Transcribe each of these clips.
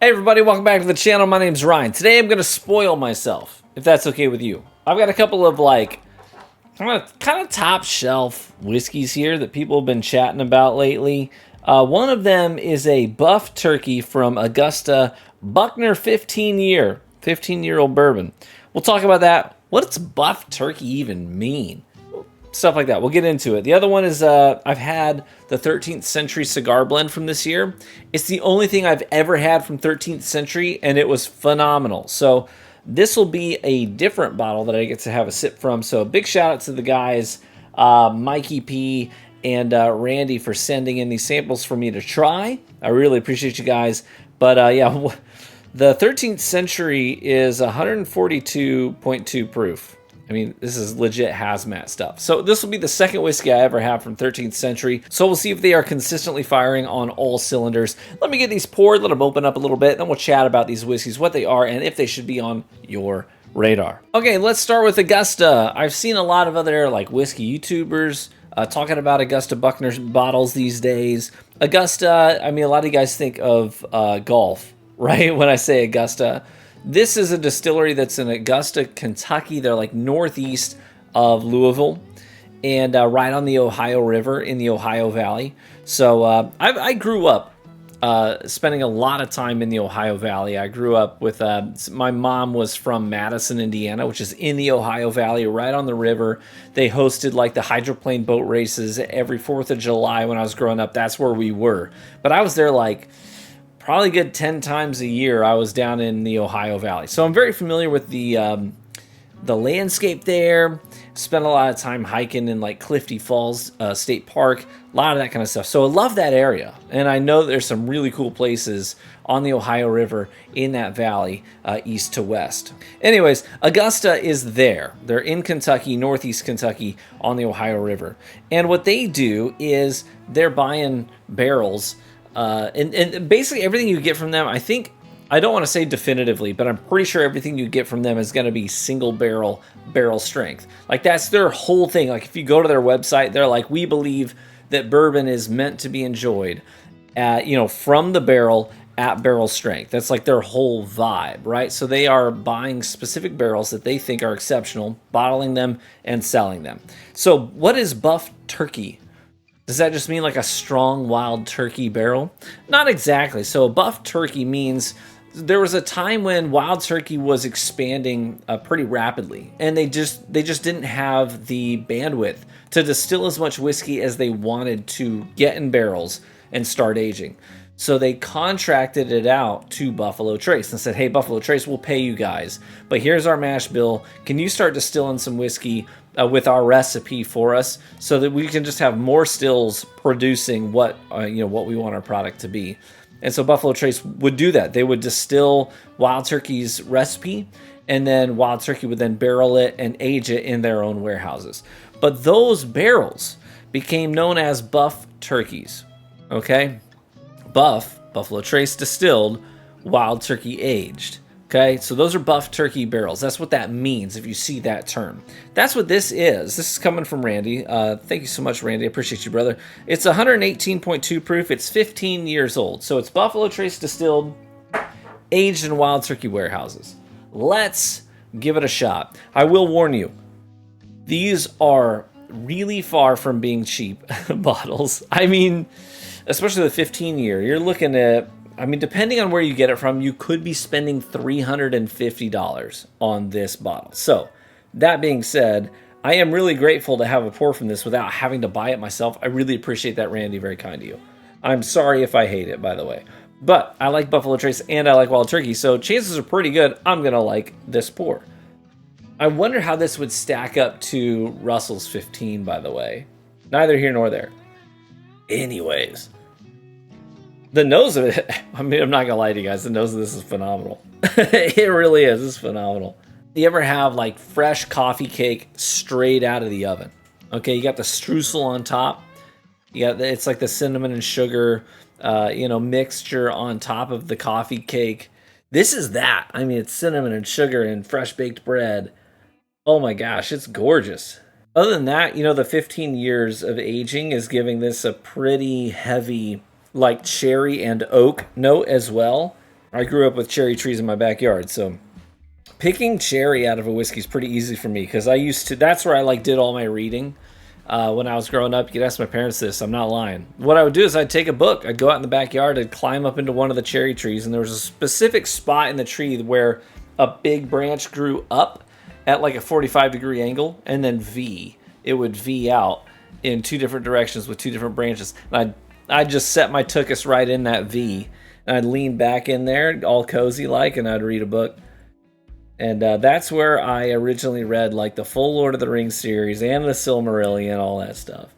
Hey everybody, welcome back to the channel. My name's Ryan. Today I'm going to spoil myself, if that's okay with you. I've got a couple of kind of top shelf whiskeys here that people have been chatting about lately. One of them is a buff turkey from Augusta Buckner 15-year-old bourbon. We'll talk about that. What does buff turkey even mean? Stuff like that. We'll get into it. The other one is I've had the 13th Century cigar blend from this year. It's the only thing I've ever had from 13th Century, and it was phenomenal. So this will be a different bottle that I get to have a sip from. So big shout out to the guys, Mikey P and Randy, for sending in these samples for me to try. I really appreciate you guys. But yeah, the 13th Century is 142.2 proof. I mean, this is legit hazmat stuff. So this will be the second whiskey I ever have from 13th Century. So we'll see if they are consistently firing on all cylinders. Let me get these poured, let them open up a little bit, then we'll chat about these whiskeys, what they are, and if they should be on your radar. Okay, let's start with Augusta. I've seen a lot of other whiskey YouTubers talking about Augusta Buckner bottles these days. Augusta, I mean, a lot of you guys think of golf, right? When I say Augusta. This is a distillery that's in Augusta, Kentucky. They're like northeast of Louisville and right on the Ohio River in the Ohio Valley. So I grew up spending a lot of time in the Ohio Valley. I grew up with, my mom was from Madison, Indiana, which is in the Ohio Valley, right on the river. They hosted like the hydroplane boat races every 4th of July when I was growing up. That's where we were. But I was there probably a good 10 times a year. I was down in the Ohio Valley. So I'm very familiar with the landscape there. Spent a lot of time hiking in Clifty Falls State Park, a lot of that kind of stuff. So I love that area. And I know there's some really cool places on the Ohio River in that valley, east to west. Anyways, Augusta is there. They're in Kentucky, northeast Kentucky on the Ohio River. And what they do is they're buying barrels. And basically everything you get from them, I don't want to say definitively, but I'm pretty sure everything you get from them is going to be single barrel strength. That's their whole thing. If you go to their website, they're like, we believe that bourbon is meant to be enjoyed from the barrel at barrel strength. That's their whole vibe, right? So they are buying specific barrels that they think are exceptional, bottling them and selling them. So what is buff turkey? Does that just mean a strong wild turkey barrel? Not exactly. So buff turkey means there was a time when wild turkey was expanding pretty rapidly, and they just didn't have the bandwidth to distill as much whiskey as they wanted to get in barrels and start aging. So they contracted it out to Buffalo Trace and said, hey, Buffalo Trace, we'll pay you guys, but here's our mash bill. Can you start distilling some whiskey with our recipe for us so that we can just have more stills producing what we want our product to be? And so Buffalo Trace would do that. They would distill Wild Turkey's recipe, and then Wild Turkey would then barrel it and age it in their own warehouses. But those barrels became known as buff turkeys, okay? Buffalo Trace distilled, Wild Turkey aged. Okay, so those are buff turkey barrels. That's what that means if you see that term. That's what this is. This is coming from Randy. Thank you so much, Randy. I appreciate you, brother. It's 118.2 proof. It's 15 years old. So it's Buffalo Trace distilled, aged in Wild Turkey warehouses. Let's give it a shot. I will warn you, these are really far from being cheap bottles. I mean, especially the 15 year. You're looking at, depending on where you get it from, you could be spending $350 on this bottle. So, that being said, I am really grateful to have a pour from this without having to buy it myself. I really appreciate that, Randy. Very kind of you. I'm sorry if I hate it, by the way. But I like Buffalo Trace and I like Wild Turkey, so chances are pretty good I'm going to like this pour. I wonder how this would stack up to Russell's 15, by the way. Neither here nor there. Anyways. The nose of it, I'm not going to lie to you guys, the nose of this is phenomenal. It really is. It's phenomenal. You ever have fresh coffee cake straight out of the oven? Okay, you got the streusel on top. It's like the cinnamon and sugar, mixture on top of the coffee cake. This is that. It's cinnamon and sugar and fresh baked bread. Oh my gosh, it's gorgeous. Other than that, the 15 years of aging is giving this a pretty heavy cherry and oak note as well. I grew up with cherry trees in my backyard, so picking cherry out of a whiskey is pretty easy for me because that's where I like did all my reading. When I was growing up, you could ask my parents this, I'm not lying. What I would do is I'd take a book, I'd go out in the backyard, I'd climb up into one of the cherry trees, and there was a specific spot in the tree where a big branch grew up at like a 45-degree angle, and then it would V out in two different directions with two different branches. And I'd just set my tuchus right in that V, and I'd lean back in there, all cozy like, and I'd read a book. And that's where I originally read like the full Lord of the Rings series and the Silmarillion, all that stuff.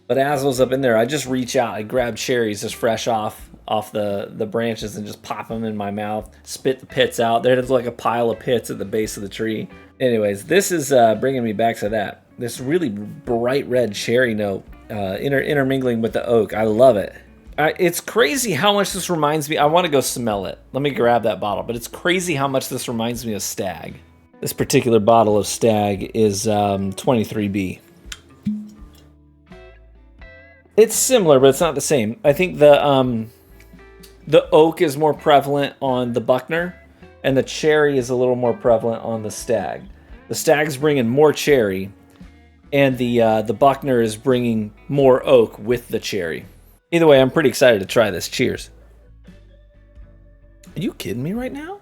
But as I was up in there, I'd just reach out, I'd grab cherries just fresh off the branches and just pop them in my mouth, spit the pits out. There's like a pile of pits at the base of the tree. Anyways, this is bringing me back to that. This really bright red cherry note intermingling with the oak. I love it. It's crazy how much this reminds me. I want to go smell it. Let me grab that bottle. But it's crazy how much this reminds me of Stag. This particular bottle of Stag is 23B. It's similar, but it's not the same. I think the oak is more prevalent on the Buckner, and the cherry is a little more prevalent on the Stag. The Stag's bringing more cherry, and the Buckner is bringing more oak with the cherry. Either way, I'm pretty excited to try this. Cheers. Are you kidding me right now?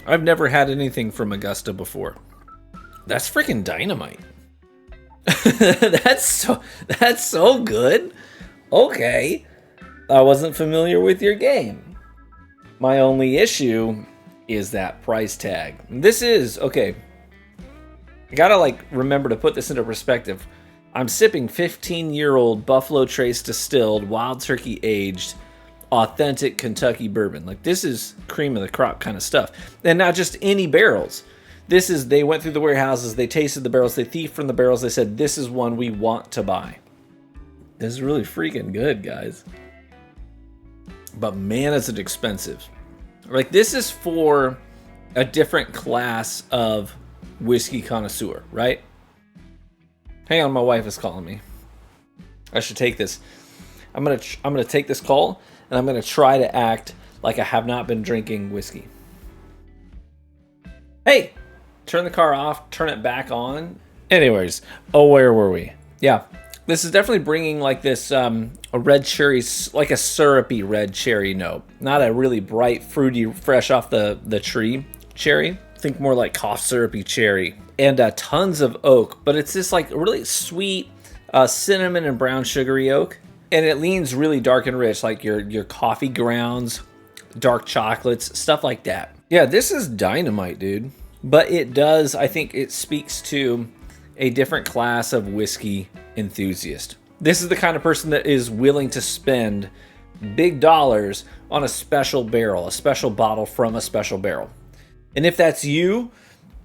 I've never had anything from Augusta before. That's freaking dynamite. That's so good. Okay. I wasn't familiar with your game. My only issue is that price tag. This is, okay. I gotta remember to put this into perspective. I'm sipping 15-year-old Buffalo Trace distilled, wild turkey aged, authentic Kentucky bourbon. This is cream of the crop kind of stuff. And not just any barrels. They went through the warehouses, they tasted the barrels, they thieved from the barrels, they said, this is one we want to buy. This is really freaking good, guys. But man, is it expensive. This is for a different class of whiskey connoisseur, right? Hang on, my wife is calling me. I should take this. I'm gonna take this call, and I'm gonna try to act like I have not been drinking whiskey. Hey, turn the car off, turn it back on. Anyways, where were we? Yeah, this is definitely bringing this a red cherry, like a syrupy red cherry note, not a really bright, fruity, fresh off the tree cherry. Think more like cough syrupy cherry. And tons of oak, but it's this really sweet cinnamon and brown sugary oak, and it leans really dark and rich, like your coffee grounds, dark chocolates, stuff like that. Yeah, this is dynamite, dude. But I think it speaks to a different class of whiskey enthusiast. This is the kind of person that is willing to spend big dollars on a special barrel, a special bottle from a special barrel. And if that's you,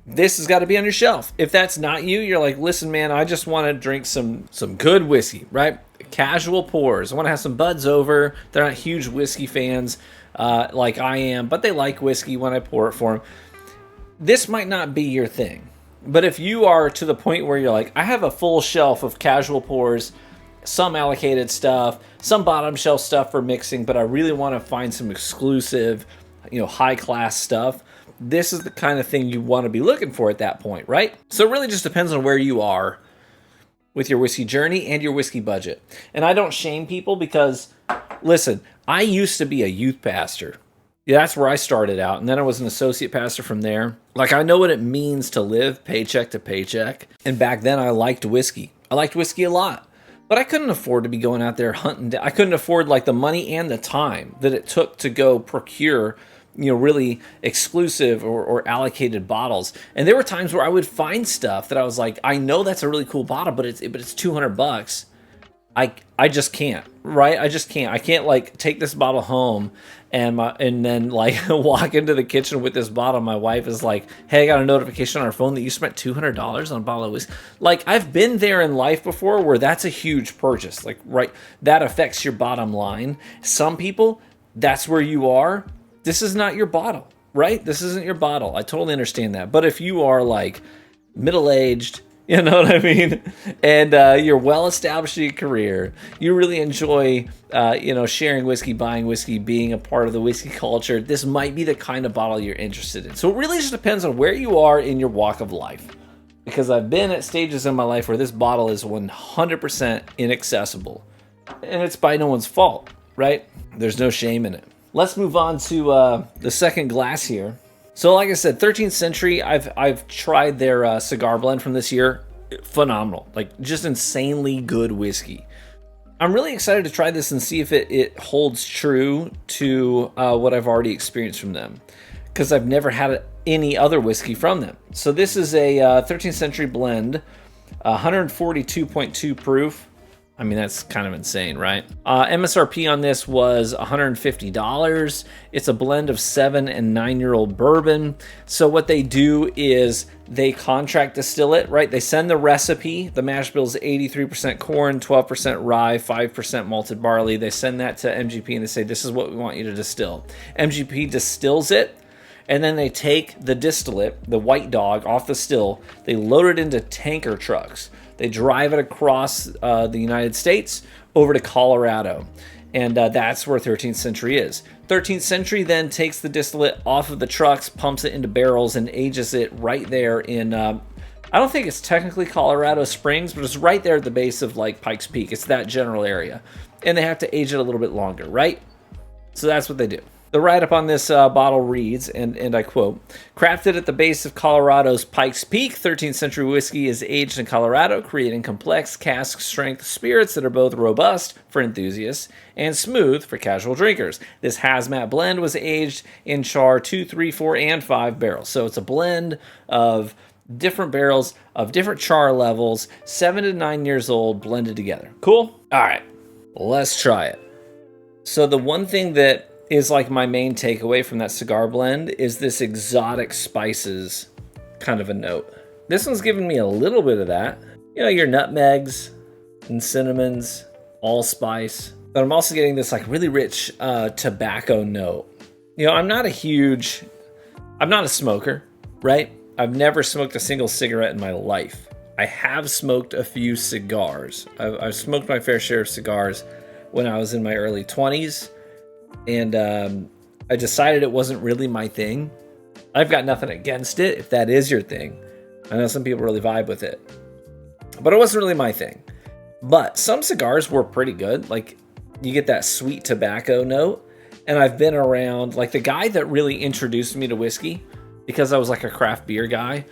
this has got to be on your shelf. If that's not you, you're like, listen, man, I just want to drink some good whiskey, right? Casual pours. I want to have some buds over. They're not huge whiskey fans like I am, but they like whiskey when I pour it for them. This might not be your thing. But if you are to the point where you're like, I have a full shelf of casual pours, some allocated stuff, some bottom shelf stuff for mixing, but I really want to find some exclusive, high class stuff, this is the kind of thing you want to be looking for at that point, right? So it really just depends on where you are with your whiskey journey and your whiskey budget. And I don't shame people because, listen, I used to be a youth pastor. Yeah, that's where I started out. And then I was an associate pastor from there. I know what it means to live paycheck to paycheck. And back then I liked whiskey. I liked whiskey a lot. But I couldn't afford to be going out there hunting. I couldn't afford the money and the time that it took to go procure really exclusive or allocated bottles. And there were times where I would find stuff that I was like, I know that's a really cool bottle, but it's $200. I just can't, right? I just can't. I can't take this bottle home and then walk into the kitchen with this bottle. My wife is like, hey, I got a notification on our phone that you spent $200 on a bottle of whiskey. I've been there in life before where that's a huge purchase. Right, that affects your bottom line. Some people, that's where you are. This is not your bottle, right? This isn't your bottle. I totally understand that. But if you are middle-aged, You know what I mean? And you're well established in your career. You really enjoy, sharing whiskey, buying whiskey, being a part of the whiskey culture. This might be the kind of bottle you're interested in. So it really just depends on where you are in your walk of life. Because I've been at stages in my life where this bottle is 100% inaccessible. And it's by no one's fault, right? There's no shame in it. Let's move on to the second glass here. So like I said, 13th Century, I've tried their cigar blend from this year. Phenomenal. Like, just insanely good whiskey. I'm really excited to try this and see if it holds true to what I've already experienced from them, because I've never had any other whiskey from them. So this is a 13th Century blend, 142.2 proof. I mean, that's kind of insane, right? MSRP on this was $150. It's a blend of 7 and 9-year-old bourbon. So what they do is they contract distill it, right? They send the recipe. The mash bill is 83% corn, 12% rye, 5% malted barley. They send that to MGP and they say, this is what we want you to distill. MGP distills it, and then they take the distillate, the white dog, off the still. They load it into tanker trucks. They drive it across the United States over to Colorado, and that's where 13th Century is. 13th Century then takes the distillate off of the trucks, pumps it into barrels, and ages it right there in, I don't think it's technically Colorado Springs, but it's right there at the base of like Pikes Peak. It's that general area, and they have to age it a little bit longer, right? So that's what they do. The write-up on this bottle reads, and I quote, crafted at the base of Colorado's Pikes Peak, 13th Century whiskey is aged in Colorado, creating complex cask-strength spirits that are both robust for enthusiasts and smooth for casual drinkers. This hazmat blend was aged in char 2, 3, 4, and 5 barrels. So it's a blend of different barrels of different char levels, 7 to 9 years old, blended together. Cool? All right, let's try it. So the one thing that is like my main takeaway from that cigar blend is this exotic spices kind of a note. This one's giving me a little bit of that. You know, your nutmegs and cinnamons, allspice. But I'm also getting this like really rich tobacco note. You know, I'm not a smoker, right? I've never smoked a single cigarette in my life. I have smoked a few cigars. I've smoked my fair share of cigars when I was in my early 20s. And I decided it wasn't really my thing. I've got nothing against it if that is your thing. I know some people really vibe with it, but it wasn't really my thing. But some cigars were pretty good. Like, you get that sweet tobacco note. And I've been around, like, the guy that really introduced me to whiskey, because I was like a craft beer guy.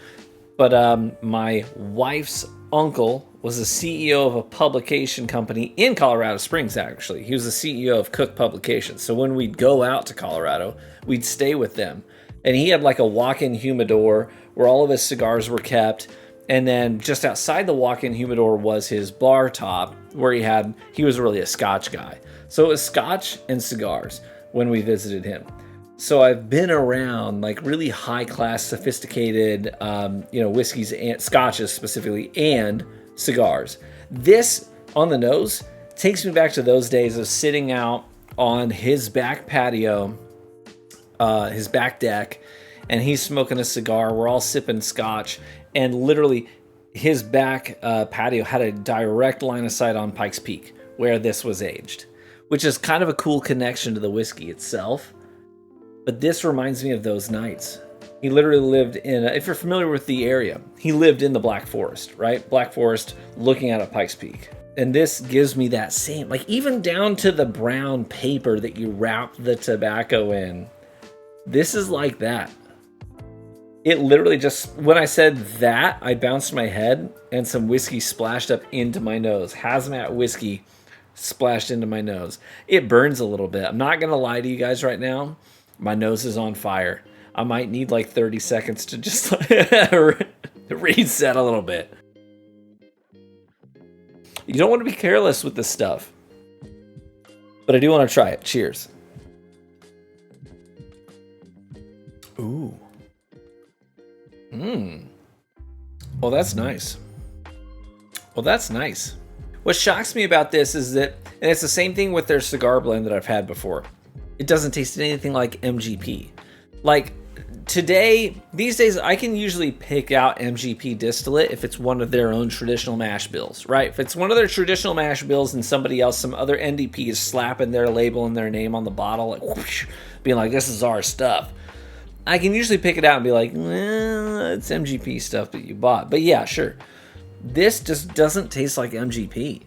But my wife's uncle was the CEO of a publication company in Colorado Springs, actually. He was the CEO of Cook Publications. So when we'd go out to Colorado, we'd stay with them. And he had like a walk-in humidor where all of his cigars were kept. And then just outside the walk-in humidor was his bar top, where he was really a Scotch guy. So it was Scotch and cigars when we visited him. So I've been around like really high-class, sophisticated, whiskeys and scotches specifically, and cigars. This on the nose takes me back to those days of sitting out on his back patio, his back deck, and he's smoking a cigar. We're all sipping scotch, and literally his back patio had a direct line of sight on Pikes Peak, where this was aged, which is kind of a cool connection to the whiskey itself. But this reminds me of those nights. He literally lived in, if you're familiar with the area, he lived in the Black Forest, right? Black Forest looking out at Pikes Peak. And this gives me that same, like even down to the brown paper that you wrap the tobacco in. This is like that. It literally just, when I said that, I bounced my head and some whiskey splashed up into my nose. Hazmat whiskey splashed into my nose. It burns a little bit. I'm not going to lie to you guys right now. My nose is on fire. I might need like 30 seconds to just reset a little bit. You don't want to be careless with this stuff. But I do want to try it. Cheers. Ooh. Well, that's nice. What shocks me about this is that, and it's the same thing with their cigar blend that I've had before, it doesn't taste anything like MGP. Like, these days, I can usually pick out MGP distillate if it's one of their own traditional mash bills, right? If it's one of their traditional mash bills and somebody else, some other NDP is slapping their label and their name on the bottle, like whoosh, being like, this is our stuff, I can usually pick it out and be like, it's MGP stuff that you bought. But yeah, sure. This just doesn't taste like MGP.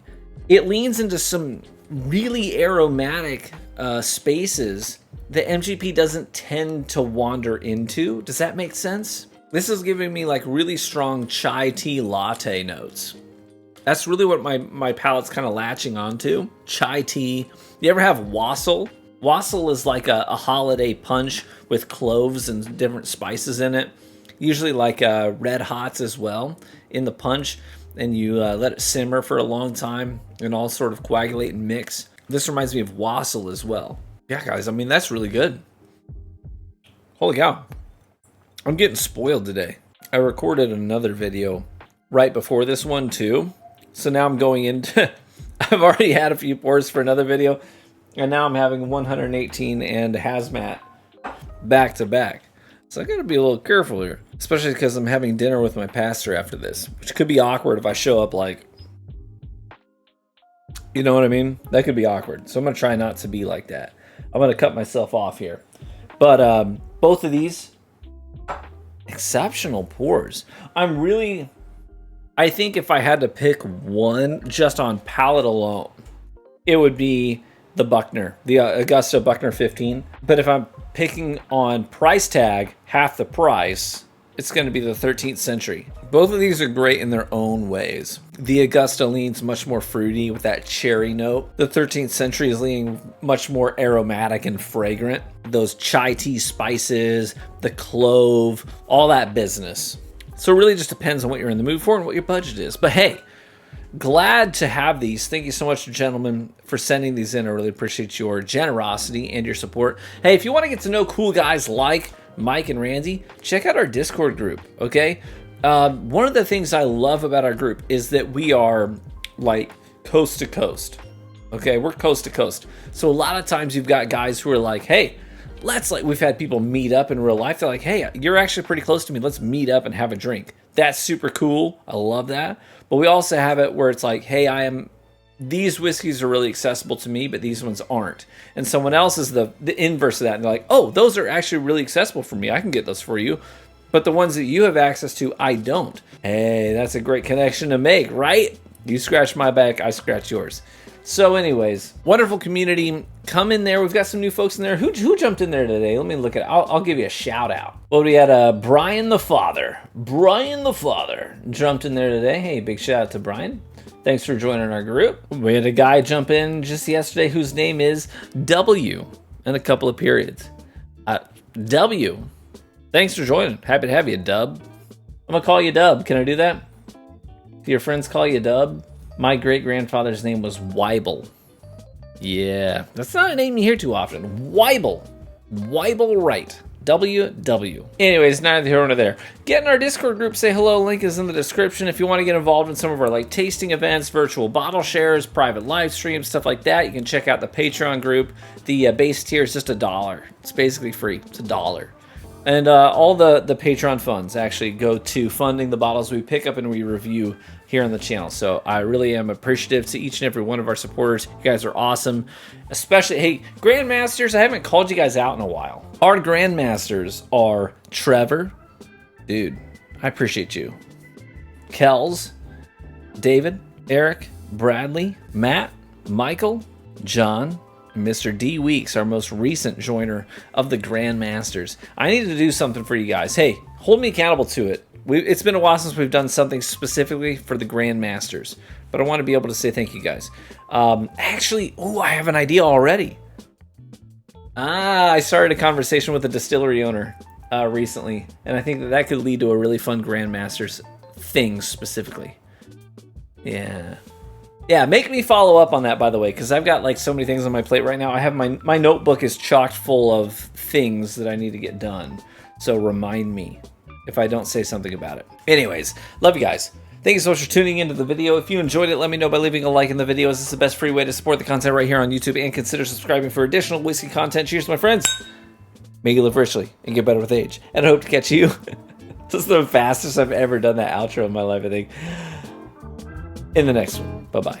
It leans into some really aromatic spaces that MGP doesn't tend to wander into. Does that make sense? This is giving me like really strong chai tea latte notes. That's really what my palate's kind of latching onto. Chai tea. You ever have wassail? Wassail is like a holiday punch with cloves and different spices in it. Usually like red hots as well in the punch. And you let it simmer for a long time and all sort of coagulate and mix. This reminds me of wassail as well. Yeah, guys, I mean, that's really good. Holy cow. I'm getting spoiled today. I recorded another video right before this one, too. So now I'm going into... I've already had a few pours for another video. And now I'm having 118 and hazmat back to back. So I got to be a little careful here. Especially because I'm having dinner with my pastor after this. Which could be awkward if I show up like... You know what I mean? That could be awkward. So I'm going to try not to be like that. I'm going to cut myself off here. But both of these, exceptional pours. I think if I had to pick one just on palate alone, it would be the Buckner, the Augusta Buckner 15. But if I'm picking on price tag, half the price, it's going to be the 13th Century. Both of these are great in their own ways. The Augusta leans much more fruity with that cherry note. The 13th Century is leaning much more aromatic and fragrant. Those chai tea spices, the clove, all that business. So it really just depends on what you're in the mood for and what your budget is. But hey, glad to have these. Thank you so much, gentlemen, for sending these in. I really appreciate your generosity and your support. Hey, if you want to get to know cool guys like Mike and Randy, check out our Discord group, okay? One of the things I love about our group is that we are like coast to coast, okay? We're coast to coast. So a lot of times you've got guys who are like, hey, we've had people meet up in real life. They're like, hey, you're actually pretty close to me. Let's meet up and have a drink. That's super cool. I love that. But we also have it where it's like, hey, these whiskeys are really accessible to me, but these ones aren't. And someone else is the inverse of that. And they're like, oh, those are actually really accessible for me. I can get those for you. But the ones that you have access to, I don't. Hey, that's a great connection to make, right? You scratch my back, I scratch yours. So anyways, wonderful community. Come in there. We've got some new folks in there. Who jumped in there today? Let me look at it. I'll give you a shout out. Well, we had Brian the Father. Brian the Father jumped in there today. Hey, big shout out to Brian. Thanks for joining our group. We had a guy jump in just yesterday whose name is W in a couple of periods. W. Thanks for joining. Happy to have you, Dub. I'm going to call you Dub. Can I do that? Do your friends call you Dub? My great-grandfather's name was Weibel. Yeah, that's not a name you hear too often. Weibel. Weibel Wright. WW. Anyways, neither here nor there. Get in our Discord group, say hello. Link is in the description. If you want to get involved in some of our like tasting events, virtual bottle shares, private live streams, stuff like that, you can check out the Patreon group. The base tier is just $1. It's basically free. It's $1. And all the Patreon funds actually go to funding the bottles we pick up and we review here on the channel. So I really am appreciative to each and every one of our supporters. You guys are awesome. Especially, hey, Grandmasters, I haven't called you guys out in a while. Our Grandmasters are Trevor. Dude, I appreciate you. Kells, David, Eric, Bradley, Matt, Michael, John, Mr. D Weeks, our most recent joiner of the Grandmasters. I need to do something for you guys. Hey, hold me accountable to it. It's been a while since we've done something specifically for the Grandmasters, but I want to be able to say thank you guys. Actually, I have an idea already. I started a conversation with a distillery owner recently, and I think that could lead to a really fun Grandmasters thing specifically. Yeah, make me follow up on that, by the way, because I've got like so many things on my plate right now. I have my notebook is chocked full of things that I need to get done. So remind me if I don't say something about it. Anyways, love you guys. Thank you so much for tuning into the video. If you enjoyed it, let me know by leaving a like in the video, as it's the best free way to support the content right here on YouTube, and consider subscribing for additional whiskey content. Cheers, my friends. make you live richly, and get better with age. And I hope to catch you. This is the fastest I've ever done that outro in my life, I think. In the next one. Bye-bye.